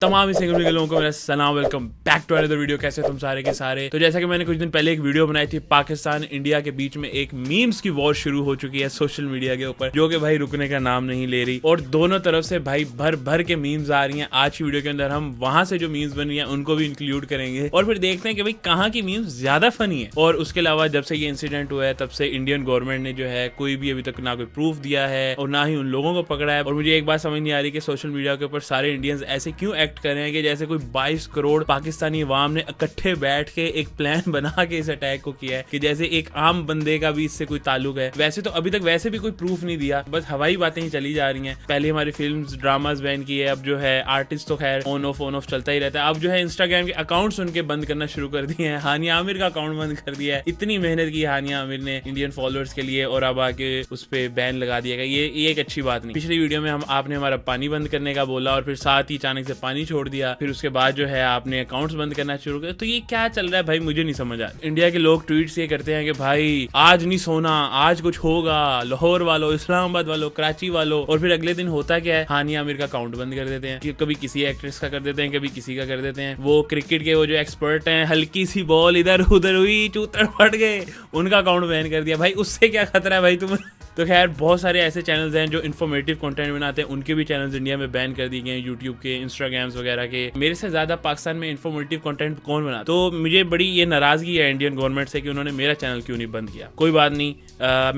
तमाम इस लोगों को मेरा सलाम, welcome back to another video. कैसे तुम सारे के सारे। तो जैसा कि मैंने कुछ दिन पहले एक वीडियो बनाई थी, पाकिस्तान इंडिया के बीच में एक मीम्स की वॉर शुरू हो चुकी है सोशल मीडिया के ऊपर, जो कि भाई रुकने का नाम नहीं ले रही और दोनों तरफ से भाई भर भर के मीम्स आ रही हैं। आज की वीडियो के अंदर हम वहां से जो मीम्स बनी है उनको भी इंक्लूड करेंगे और फिर देखते हैं कि भाई कहाँ की मीम्स ज्यादा फनी है। और उसके अलावा जब से ये इंसिडेंट हुआ है तब से इंडियन गवर्नमेंट ने जो है कोई भी अभी तक ना कोई प्रूफ दिया है और ना ही उन लोगों को पकड़ा है। और मुझे एक बात समझ नहीं आ रही कि सोशल मीडिया के ऊपर सारे इंडियंस ऐसे क्यों एक्ट कर रहे हैं कि जैसे कोई 22 करोड़ पाकिस्तानी अवाम ने इकट्ठे बैठ के एक प्लान बना के इस अटैक को किया है, कि जैसे एक आम बंदे का भी इससे कोई ताल्लुक है। वैसे तो अभी तक वैसे भी कोई प्रूफ नहीं दिया, बस हवाई बातें ही चली जा रही हैं। पहले हमारी फिल्म्स ड्रामास बैन किए, अब जो है आर्टिस्ट तो खैर ऑन ऑफ चलता ही रहता है। अब जो है इंस्टाग्राम के अकाउंट्स उनके बंद करना शुरू कर दिए हैं। हानिया आमिर का अकाउंट बंद कर दिया है। इतनी मेहनत की हानिया आमिर ने इंडियन फॉलोअर्स के लिए और अब आके उस पर बैन लगा दिया गया। ये एक अच्छी बात नहीं। पिछली वीडियो में आपने हमारा पानी बंद करने का बोला और फिर साथ ही अचानक से पानी छोड़ दिया, फिर उसके बाद जो है आपने अकाउंट्स बंद करना शुरू कर। तो ये क्या चल रहा है भाई, मुझे नहीं समझ आ। इंडिया के लोग ट्वीट्स ये करते हैं कि भाई आज नहीं सोना, आज कुछ होगा, लाहौर वालों, इस्लामाबाद वालों, कराची वालों, और फिर अगले दिन होता क्या है, हानिया आमिर का अकाउंट बंद कर देते हैं। कभी किसी एक्ट्रेस का कर देते हैं, कभी किसी का कर देते हैं। वो क्रिकेट के वो जो एक्सपर्ट हैं, हल्की सी बॉल इधर उधर हुई, चूतर फट गए, उनका अकाउंट बैन कर दिया। भाई उससे क्या खतरा है भाई तुम्हें। तो खैर बहुत सारे ऐसे चैनल्स हैं जो इन्फॉर्मेटिव कंटेंट बनाते हैं, उनके भी चैनल्स इंडिया में बैन कर दिए गए हैं, यूट्यूब के, इंस्टाग्राम्स वगैरह के। मेरे से ज्यादा पाकिस्तान में इन्फॉर्मेटिव कंटेंट कौन बना, तो मुझे बड़ी ये नाराजगी है इंडियन गवर्नमेंट से कि उन्होंने मेरा चैनल क्यों नहीं बंद किया। कोई बात नहीं,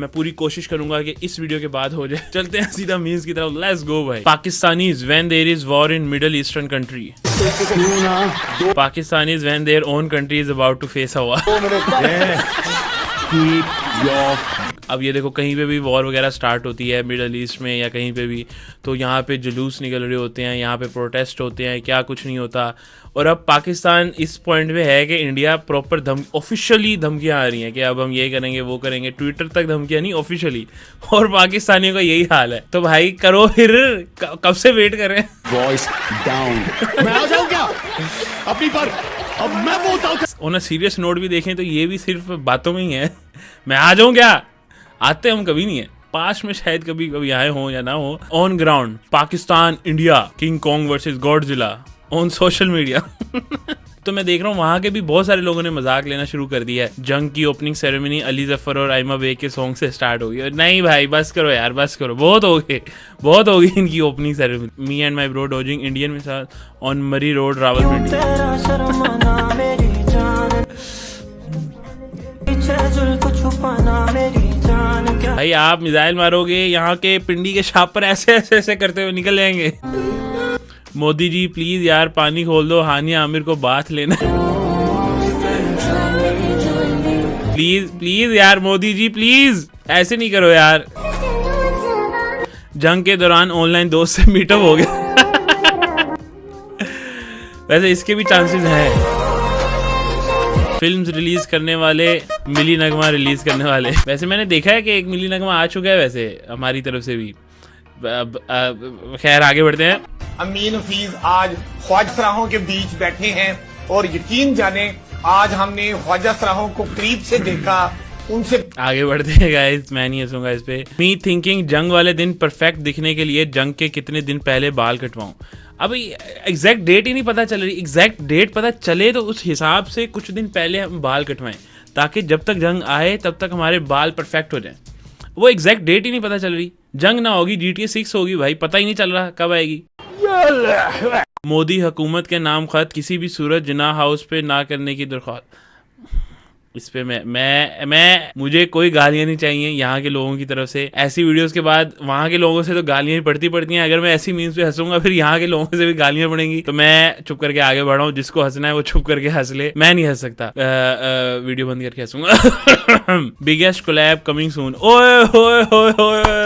मैं पूरी कोशिश करूंगा कि इस वीडियो के बाद हो जाए। चलते हैं सीधा मीम्स की तरफ, लेट्स गो भाई। Pakistanis when there is war in middle eastern country, Pakistanis when their own country is about to face a war. अब ये देखो, कहीं पे भी वॉर वगैरह स्टार्ट होती है मिडल ईस्ट में या कहीं पे भी, तो यहाँ पे जुलूस निकल रहे होते हैं, यहाँ पे प्रोटेस्ट होते हैं, क्या कुछ नहीं होता। और अब पाकिस्तान इस पॉइंट पे है कि इंडिया प्रॉपर ऑफिशियली धमकियाँ आ रही हैं कि अब हम ये करेंगे वो करेंगे। ट्विटर तक धमकियाँ नहीं, ऑफिशियली। और पाकिस्तानियों का यही हाल है। तो भाई करो फिर, कब से वेट कर रहे हैं। Voice down. मैं आ जाऊं क्या अपनी पर, अब मैं बोलता हूं। और ना सीरियस नोट भी देखें तो ये भी सिर्फ बातों में ही है। मैं आ जाऊं क्या, आते हम कभी नहीं है। पास में शायद कभी आए हो या ना हो। On ground Pakistan India, king Kong versus Godzilla on social media. तो मैं देख रहा हूँ वहां के भी बहुत सारे लोगों ने मजाक लेना शुरू कर दिया है। जंग की ओपनिंग सेरेमनी अली जफर और आइमा बेग के सॉन्ग से स्टार्ट हो गई। नहीं भाई बस करो यार, बस करो, बहुत हो गई इनकी opening ceremony. Me and my bro dodging Indian में साथ ऑन मरी रोड रावलपिंडी। भाई आप मिसाइल मारोगे, यहाँ के पिंडी के शाप पर ऐसे करते हुए निकल जाएंगे। मोदी जी प्लीज यार पानी खोल दो, हानिया आमिर को बाथ लेना। प्लीज यार मोदी जी प्लीज, ऐसे नहीं करो यार। जंग के दौरान ऑनलाइन दोस्त से मीटअप हो गया। वैसे इसके भी चांसेस हैं। फिल्म्स रिलीज करने वाले, मिली नगमा रिलीज करने वाले। वैसे मैंने देखा है कि एक मिली नगमा आ चुका है वैसे हमारी तरफ से भी। खैर आगे बढ़ते हैं। अमीन हफीज आज ख्वाजा सराहों के बीच बैठे हैं और यकीन जाने आज हमने ख्वाजा सराहों को करीब से देखा, उनसे आगे बढ़ते हैं गाइस। मैं नहीं हंसूंगा इस पे। मी थिंकिंग जंग वाले दिन परफेक्ट दिखने के लिए जंग के कितने दिन पहले बाल कटवाऊं। अब एग्जैक्ट डेट ही नहीं पता चल रही। एग्जैक्ट डेट पता चले तो उस हिसाब से कुछ दिन पहले हम बाल कटवाएं, ताकि जब तक जंग आए तब तक हमारे बाल परफेक्ट हो जाएं। वो एग्जैक्ट डेट ही नहीं पता चल रही। जंग ना होगी, GTA 6 होगी भाई, पता ही नहीं चल रहा कब आएगी। मोदी हुकूमत के नाम खत, किसी भी सूरत जिना हाउस पे ना करने की दरख्वास्त। इस पे मैं मुझे कोई गालियां नहीं चाहिए यहाँ के लोगों की तरफ से। ऐसी वीडियोस के बाद वहाँ के लोगों से तो गालियां ही पड़ती हैं। अगर मैं ऐसी मीम्स पे हंसूंगा फिर यहाँ के लोगों से भी गालियां पड़ेंगी। तो मैं चुप करके आगे बढ़ा हूँ। जिसको हंसना है वो चुप करके हंस ले, मैं नहीं हंस सकता। वीडियो बंद करके हंसूंगा। Biggest collab coming soon. ओए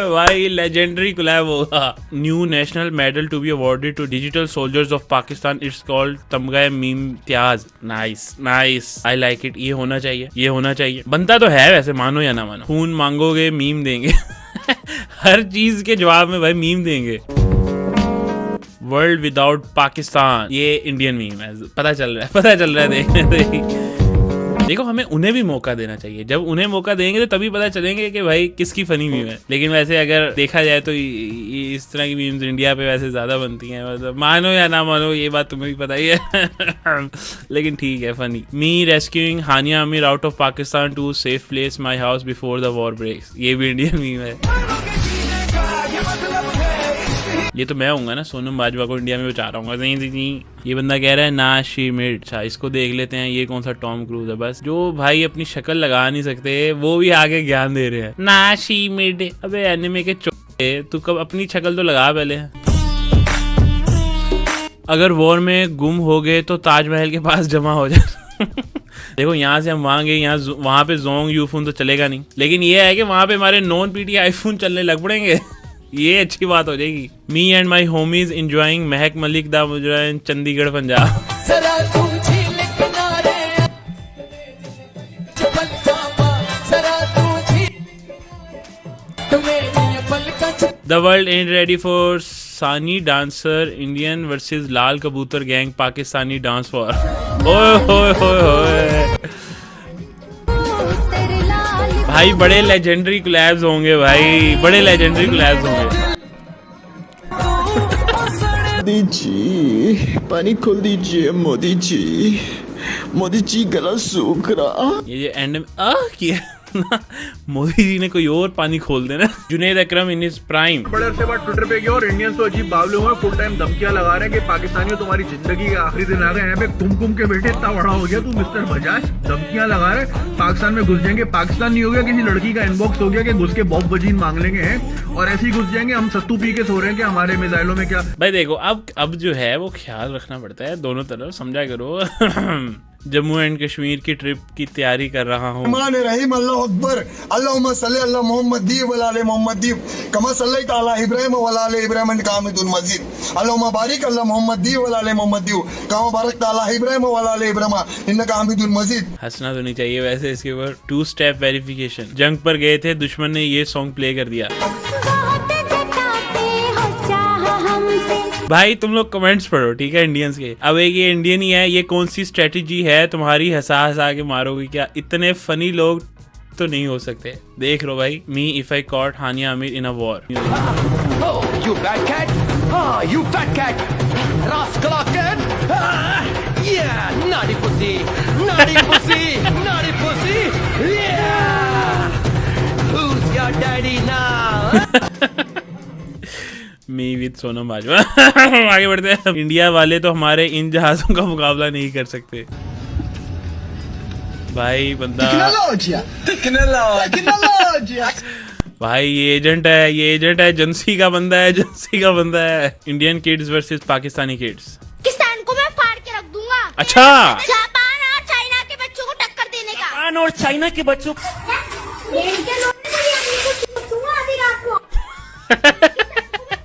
भाई लेजेंडरी कोलैब होगा। New national medal to be awarded to digital soldiers of Pakistan, it's called तमगा मीम त्याज। Nice, I like it. ये होना चाहिए। बनता तो है वैसे, मानो या ना मानो। खून मांगोगे मीम देंगे। हर चीज के जवाब में भाई मीम देंगे। वर्ल्ड विदाउट पाकिस्तान, ये इंडियन मीम है। पता चल रहा है देखने से। देखो हमें उन्हें भी मौका देना चाहिए, जब उन्हें मौका देंगे तो तभी पता चलेंगे कि भाई किसकी फनी मीम है। लेकिन वैसे अगर देखा जाए तो इस तरह की मीम्स इंडिया पे वैसे ज्यादा बनती हैं, मतलब मानो या ना मानो ये बात तुम्हें भी पता ही है। लेकिन ठीक है, funny. Me rescuing Hania Aamir out of Pakistan to safe place my house before the war breaks, ये भी इंडियन मीम है। ये तो मैं हूँगा ना, सोनम बाजवा को इंडिया में बचा रहा हूँ। ये बंदा कह रहा है ना शी मिड। अच्छा इसको देख लेते हैं, ये कौन सा टॉम क्रूज है। बस जो भाई अपनी शक्ल लगा नहीं सकते वो भी आगे ज्ञान दे रहे हैं, ना शी मिड। अबे एनिमे के चोटे, तू कब अपनी शक्ल तो लगा पहले। अगर वॉर में गुम हो गए तो ताजमहल के पास जमा हो जाए। देखो यहाँ से हम वहाँ गए, वहाँ पे जोंग यूफोन तो चलेगा नहीं, लेकिन ये है कि वहाँ पे हमारे नॉन पीटी आईफोन चलने लग पड़ेंगे। ये अच्छी बात हो जाएगी। Me and my homies enjoying Mehak Malik दा मुजराइन Chandigarh Punjab. The world ain't ready for सानी डांसर इंडियन वर्सेस लाल कबूतर गैंग पाकिस्तानी डांस फॉर। ओए होए होए होए भाई, बड़े लेजेंडरी कोलैब्स होंगे भाई, बड़े लेजेंडरी कोलैब्स होंगे। मोदी जी पानी खोल दीजिए, मोदी जी गला सूख रहा। ये एंड में किया मोदी जी ने कोई और पानी खोल देना। जुनैद अकरम इन इज प्राइम। बड़े अरसे बाद ट्विटर पे गया और इंडियंस तो अजीब बावले हुए, फुल टाइम धमकियां लगा रहे हैं कि पाकिस्तानियों तुम्हारी जिंदगी के आखिरी दिन आ गए, यहाँ पे घूम के बेटे इतना बड़ा हो गया तू मिस्टर बजाज, धमकियां लगा रहे पाकिस्तान में घुस जाएंगे। पाकिस्तान नहीं हो गया, किसी लड़की का इनबॉक्स हो गया कि घुस के बॉब वजीन मांग लेंगे हैं और ऐसे ही घुस जाएंगे। हम सत्तू पी के सो रहे हैं कि हमारे मिसाइलों में क्या। भाई देखो अब जो है वो ख्याल रखना पड़ता है दोनों तरफ, समझा करो। जम्मू एंड कश्मीर की ट्रिप की तैयारी कर रहा हूँ। अल्लाह अकबर, अल्लाहुम्मा सल्ली अला मोहम्मद दी वला आले मोहम्मद दी कमा सल्लैता अला इब्राहिम वला आले इब्राहिम इन्नका हमीदुल मजीद। अल्लाहुम्मा बारिक अला मोहम्मद दी वला आले मोहम्मद दी कमा बारकता अला इब्राहिम वला आले इब्राहिम इन्नका हमीदुल मजीद। हंसना तो नहीं चाहिए वैसे इसके ऊपर। 2 स्टेप वेरिफिकेशन। जंग पर गए थे, दुश्मन ने ये सॉन्ग प्ले कर दिया। भाई तुम लोग कमेंट्स पढ़ो ठीक है इंडियंस के। अब एक ये इंडियन ही है, ये कौन सी स्ट्रेटेजी है तुम्हारी, हंसा के मारोगे क्या? इतने फनी लोग तो नहीं हो सकते। देख लो भाई। Me if I caught Hania Aamir in a war. You bad cat? You fat cat? Rascal kid? Yeah, naughty pussy, naughty pussy, naughty pussy. Yeah. Who's your daddy now? Me with Sonam Bajwa. आगे बढ़ते हैं। इंडिया वाले तो हमारे इन जहाजों का मुकाबला नहीं कर सकते। भाई बंदा भाई ये एजेंट है, एजेंसी का बंदा है। Indian kids versus Pakistani kids. Pakistan को मैं फाड़ के रख दूंगा। अच्छा, जापान और चाइना के बच्चों को टक्कर देने का। जापान और चाइना के बच्चों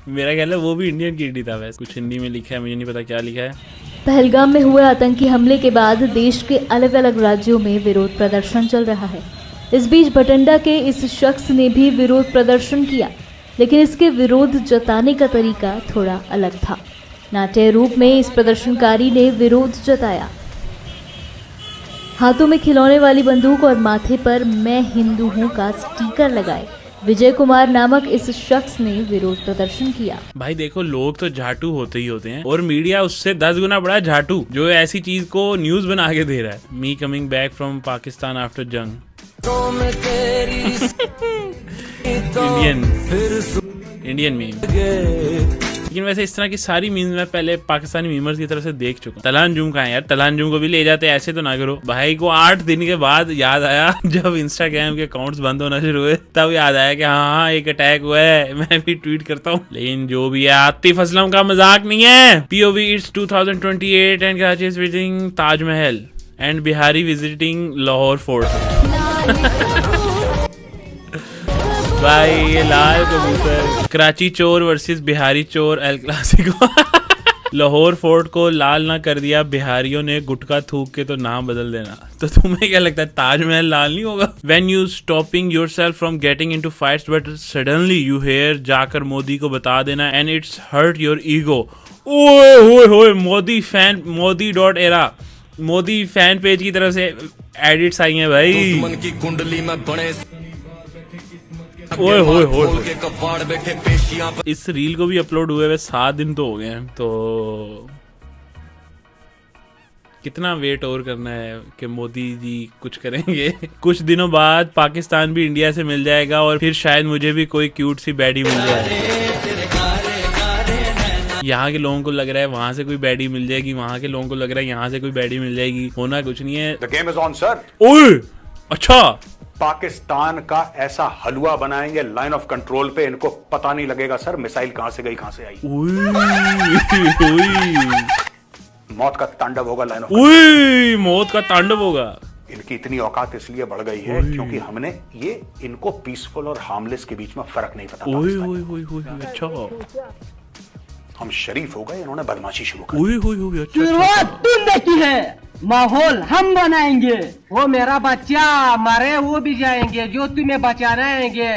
मेरा ख्याल है वो भी इंडियन किड ही था। वैसे कुछ हिंदी में लिखा है, मुझे नहीं पता क्या लिखा है। पहलगाम में हुए आतंकी हमले के बाद देश के अलग अलग राज्यों में विरोध प्रदर्शन चल रहा है। इस बीच बठिंडा के इस शख्स ने भी विरोध प्रदर्शन किया, लेकिन इसके विरोध जताने का तरीका थोड़ा अलग था। नाट्य रूप में इस प्रदर्शनकारी ने विरोध जताया। हाथों में खिलौने वाली बंदूक और माथे पर मैं हिंदू हूं का स्टिकर लगाए विजय कुमार नामक इस शख्स ने विरोध प्रदर्शन किया। भाई देखो लोग तो झाटू होते ही होते हैं और मीडिया उससे 10 गुना बड़ा झाटू जो ऐसी चीज को न्यूज बना के दे रहा है। Me coming back from Pakistan after जंग। Indian meme. लेकिन वैसे इस तरह की सारी मीम्स मैं पहले पाकिस्तानी मीमर्स की तरफ से देख चुका हूँ। तलांजुम का है यार, तलांजुम को भी ले जाते, ऐसे तो ना करो। भाई को 8 दिन के बाद याद आया जब इंस्टाग्राम के अकाउंट्स बंद होना शुरू हुए, तब याद आया कि हाँ एक अटैक हुआ है, मैं भी ट्वीट करता हूँ। लेकिन जो भी है आतिफ असलम का मजाक नहीं है। POV it's 2028 and Karachi is visiting Taj Mahal and Bihari visiting Lahore fort. भाई ये लाल कबूतर। कराची चोर वर्सेस बिहारी चोर एल क्लासिको। लाहौर फोर्ट को लाल ना कर दिया बिहारियों ने, गुटखा थूक के तो नाम बदल देना। तो तुम्हें क्या लगता है ताजमहल लाल नहीं होगा? When you stopping yourself from getting into fights but suddenly you hear जाकर मोदी को बता देना and it's hurt your ego। ओए होए होए मोदी फैन मोदी.era मोदी फैन पेज की तरफ से एडिट्स आई हैं भाई। मन की कुंडली में बने ओए होए होए के कबाड़ बैठे पेशियां पर। इस रील को भी अपलोड हुए 7 दिन तो हो गए हैं, तो कितना वेट और करना है कि मोदी जी कुछ करेंगे। कुछ दिनों बाद पाकिस्तान भी इंडिया से मिल जाएगा और फिर शायद मुझे भी कोई क्यूट सी बैडी मिल जाए। यहाँ के लोगों को लग रहा है वहां से कोई बैडी मिल जाएगी, वहां के लोगों को लग रहा है यहाँ से कोई बैडी मिल जाएगी। होना कुछ नहीं है। The game is on sir. ओए अच्छा, पाकिस्तान का ऐसा हलवा बनाएंगे लाइन ऑफ कंट्रोल पे, इनको पता नहीं लगेगा सर मिसाइल कहां से गई कहां से आई। मौत का तांडव होगा लाइन ऑफ। मौत का तांडव होगा। इनकी इतनी औकात इसलिए बढ़ गई है क्योंकि हमने ये इनको पीसफुल और हार्मलेस के बीच में फर्क नहीं पता। अच्छा, हम शरीफ हो गए, इन्होंने बदमाशी शुरू कर दी। शुरुआत तुम देखी है, माहौल हम बनाएंगे। वो मेरा बच्चा मरे वो भी जाएंगे जो तुम्हें बचाना आएंगे।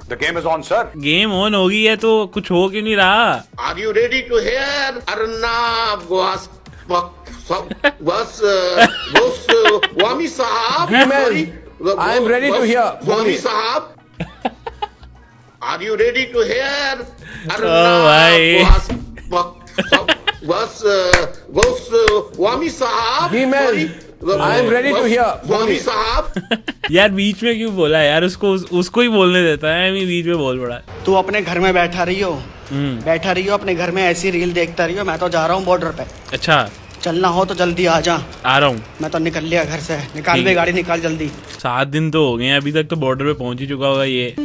The game is on sir. Game on होगी है तो कुछ हो क्यों नहीं रहा? Are you ready to hear Arnab Goswami साहब। I am ready to hear. Wami साहब, are you ready to hear भाई। बस वामी साहब। I am ready to hear. Wami साहब। यार बीच में क्यों बोला यार? उसको ही बोलने देता है, मैं बीच में बोल पड़ा। तू अपने घर में बैठा रही हो अपने घर में ऐसी रील देखता रही हो। मैं तो जा रहा हूँ बॉर्डर पे। अच्छा, चलना हो तो जल्दी आ जा। आ रहा हूँ। मैं तो निकल लिया घर से। निकाल बे गाड़ी, निकाल जल्दी। 7 दिन तो हो गए हैं, अभी तक तो बॉर्डर पे पहुंच ही चुका होगा ये।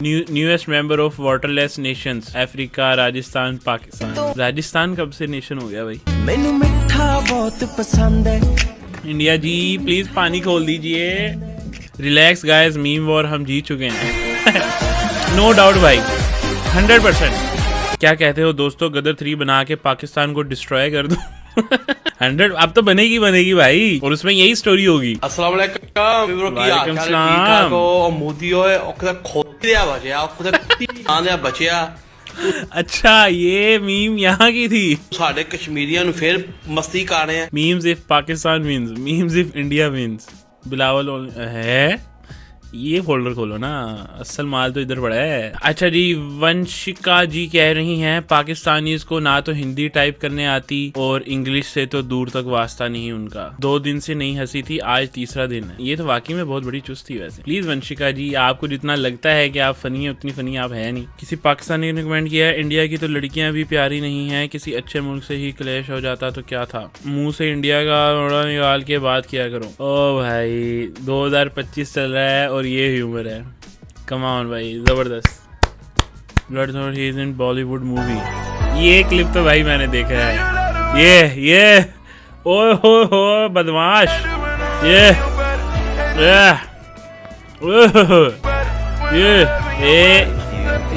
Newest member of waterless Nations, Africa, Rajasthan, Pakistan. Rajasthan कब से नेशन हो गया भाई? मैनू मिठा बहुत पसंद है। इंडिया जी प्लीज पानी खोल दीजिए। रिलैक्स गाइस, मीम वॉर हम जीत चुके हैं। नो डाउट भाई, 100%। क्या कहते हो दोस्तों, गदर 3 बना के पाकिस्तान को डिस्ट्रॉय कर दो? 100 अब तो बनेगी भाई, और उसमें यही स्टोरी होगी। अस्सलाम वालेकुम सलाम। मोदी बचिया। अच्छा, ये मीम यहाँ की थी। साढ़े कश्मीरियों फिर मस्ती कर रहे हैं। Memes if Pakistan wins, memes if India wins. Bilawal है, ये फोल्डर खोलो ना, असल माल तो इधर पड़ा है। अच्छा जी, वंशिका जी कह रही हैं पाकिस्तानीज को ना तो हिंदी टाइप करने आती और इंग्लिश से तो दूर तक वास्ता नहीं उनका। 2 दिन से नहीं हंसी थी, आज तीसरा दिन है। ये तो वाकई में बहुत बड़ी चुस्ती वैसे। प्लीज वंशिका जी, आपको जितना लगता है कि आप फनी है उतनी फनी आप है नहीं। किसी पाकिस्तानी ने कमेंट किया है, इंडिया की तो लड़कियां भी प्यारी नहीं है, किसी अच्छे मुल्क से ही क्लैश हो जाता तो क्या था, मुंह से इंडिया का रोड़ा निकाल के बात किया करो। ओ भाई, 2025 चल रहा है और ये ह्यूमर है। कम ऑन भाई, जबरदस्त। Let's not he is in Bollywood movie. ये क्लिप तो भाई मैंने देखा है। ये ओए हो बदमाश। ये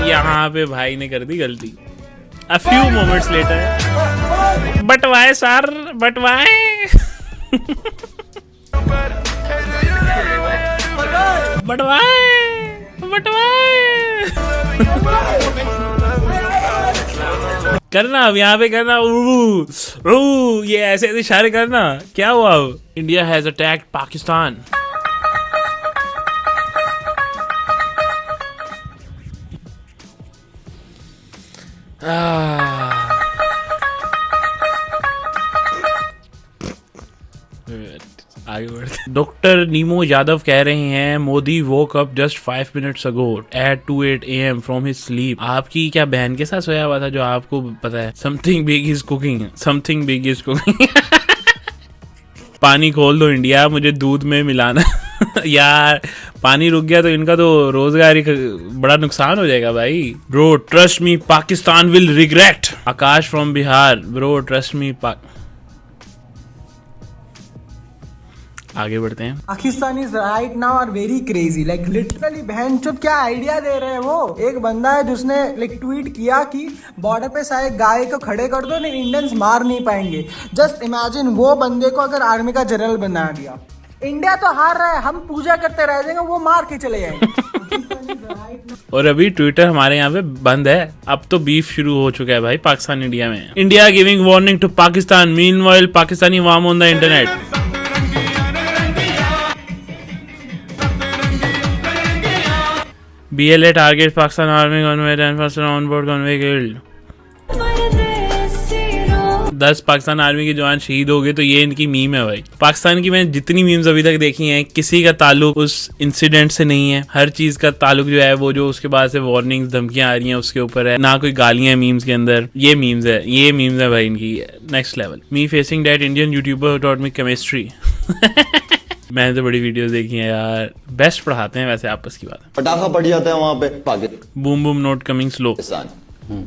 यहाँ पे भाई ने कर दी गलती। A few moments later, बटवाए सर बटवाए। करना अब यहाँ पे करना। ये ऐसे ऐसे इशारे करना। क्या हुआ? India has attacked Pakistan. आगे बढ़ते। डॉक्टर नीमो यादव कह रहे हैं Modi woke up just 5 minutes ago at 2:08 AM from his sleep. आपकी क्या बहन के साथ सोया हुआ था जो आपको पता है? Something big is cooking, something big is cooking. पानी खोल दो इंडिया, मुझे दूध में मिलाना। यार पानी रुक गया तो इनका तो रोजगार बड़ा नुकसान हो जाएगा भाई। Bro trust me Pakistan will regret. Akash from Bihar, bro trust me आगे बढ़ते हैं। Pakistanis right now are very crazy, like literally बहन चुप क्या आइडिया दे रहे हैं वो। एक बंदा है जिसने लाइक ट्वीट किया कि बॉर्डर पे सारे गाय को खड़े कर दो, नहीं इंडियंस मार नहीं पाएंगे। जस्ट इमेजिन वो बंदे को अगर आर्मी का जनरल बना दिया। इंडिया तो हार रहा है, हम पूजा करते रह जाएंगे, वो मार के चले जाएंगे। और अभी ट्विटर हमारे यहाँ पे बंद है। अब तो बीफ शुरू हो चुका है भाई पाकिस्तान इंडिया में। India giving warning to Pakistan, meanwhile Pakistani warm on the internet. BLA targets Pakistan Army convoy 10% on board convoy killed। 10 Pakistan army के जवान शहीद हो गए। तो ये इनकी मीम है भाई। पाकिस्तान की मैंने जितनी मीम्स अभी तक देखी हैं, किसी का ताल्लुक उस इंसिडेंट से नहीं है। हर चीज का ताल्लुक जो है वो जो उसके बाद से वार्निंग्स धमकियां आ रही हैं उसके ऊपर है, ना कोई गालियां मीम्स के अंदर। ये मीम्स है भाई इनकी next level. Me facing that Indian YouTuber taught me chemistry. मैंने तो बड़ी वीडियोस देखी हैं यार, बेस्ट पढ़ाते हैं वैसे, आपस की बात है। पटाखा पड़ जाता है वहां पे Pakistan. Boom boom note coming slow.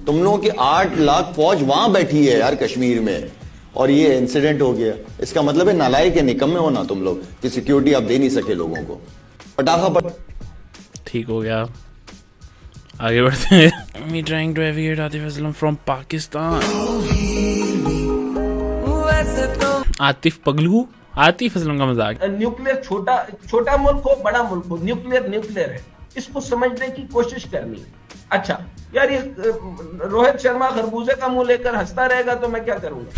तुम लोगों की 8 लाख फौज वहां बैठी है यार कश्मीर में, और ये इंसिडेंट हो गया। इसका मतलब है नालायक के निकम्मे हो ना तुम लोग कि सिक्योरिटी आप दे नहीं सके लोगों को। पटाखा पड़ ठीक हो गया, आगे बढ़ते हैं। Me trying to aviate Atif Aslam from Pakistan. Atif पगलू, आतिफ असलम का मजाक। न्यूक्लियर छोटा मुल्क हो बड़ा मुल्क हो, न्यूक्लियर है, इसको समझने की कोशिश करनी है। अच्छा यार, ये रोहित शर्मा खरबूजे का मुंह लेकर हंसता रहेगा तो मैं क्या करूंगा।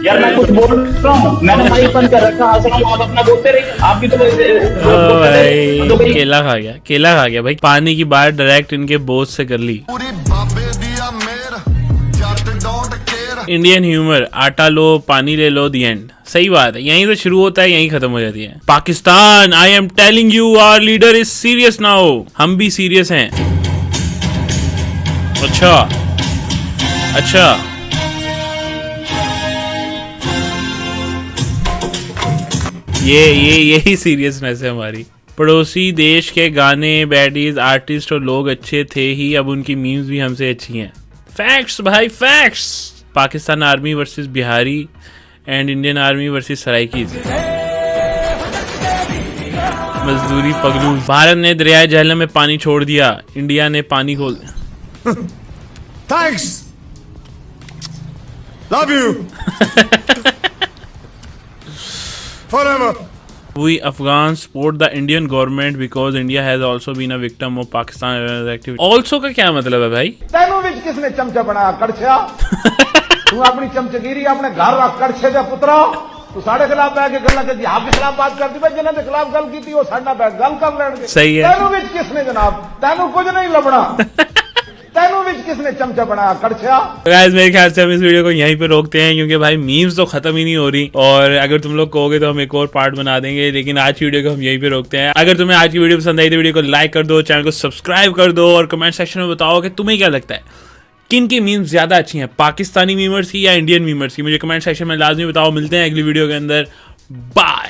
यार मैं कुछ बोल रहा हूँ, मैंने माइक बंद कर रखा, आप अपना बोलते रहिए। आप भी तो भाई केला खा गया भाई। पानी की बात डायरेक्ट इनके बोझ से कर ली। इंडियन ह्यूमर, आटा लो पानी ले लो, दी एंड। सही बात है, यहीं से शुरू होता है यहीं खत्म हो जाती है। Pakistan, I am telling you our leader is serious now. हम भी सीरियस हैं। अच्छा यही सीरियसनेस है हमारी। पड़ोसी देश के गाने, बैडीज, आर्टिस्ट और लोग अच्छे थे ही, अब उनकी मीम्स भी हमसे अच्छी हैं। फैक्ट्स भाई, facts. Pakistan army versus Bihari and Indian army versus Saraikis. मजदूरी पगलू। भारत ने दरियाए झेलम में पानी छोड़ दिया, इंडिया ने पानी खोल दिया। Thanks, love you forever. We Afghans support the Indian government because India has also been a victim of Pakistan activity. Also का क्या मतलब है भाई? ਤੈਨੂੰ ਵਿੱਚ ਕਿਸਨੇ ਚਮਚਾ ਬਣਾਇਆ ਕੜਛਿਆ? ਤੂੰ ਆਪਣੀ ਚਮਚਗੀਰੀ ਆਪਣੇ ਘਰ ਰੱਖ ਕੜਛੇ ਦੇ ਪੁੱਤਰਾ। ਤੂੰ ਸਾਡੇ ਖਿਲਾਫ ਬੈ ਕੇ ਗੱਲਾਂ ਕਰਦੀ, ਆਪ ਦੇ ਖਿਲਾਫ ਬਾਤ ਕਰਦੀ, ਬਈ ਜਿਨ੍ਹਾਂ ਦੇ ਖਿਲਾਫ ਗੱਲ ਕੀਤੀ ਉਹ ਸਾਡੇ ਨਾਲ ਬੈ ਗੱਲ ਕਰ ਲੈਣਗੇ। ਸਹੀ ਹੈ। ਤੈਨੂੰ ਵਿੱਚ ਕਿਸਨੇ ਜਨਾਬ, ਤੈਨੂੰ ਕੁਝ ਨਹੀਂ ਲੱਭਣਾ। ਤੈਨੂੰ ਵਿੱਚ ਕਿਸਨੇ ਚਮਚਾ ਬਣਾਇਆ ਕੜਛਿਆ? गाइस मेरे ख्याल से हम इस वीडियो को यहीं पे रोकते हैं, क्योंकि भाई मीम्स तो खत्म ही नहीं हो रही, और अगर तुम लोग कहोगे तो हम एक और पार्ट बना देंगे, लेकिन आज की वीडियो को हम यहीं पे रोकते हैं। अगर तुम्हें आज की वीडियो पसंद आई तो वीडियो को लाइक कर दो, चैनल को सब्सक्राइब कर दो, और कमेंट सेक्शन में बताओ कि तुम्हें क्या लगता है किन की मीम्स ज्यादा अच्छी हैं, पाकिस्तानी मीमर्स की या इंडियन मीमर्स की। मुझे कमेंट सेक्शन में लाजमी बताओ। मिलते हैं अगली वीडियो के अंदर। बाय।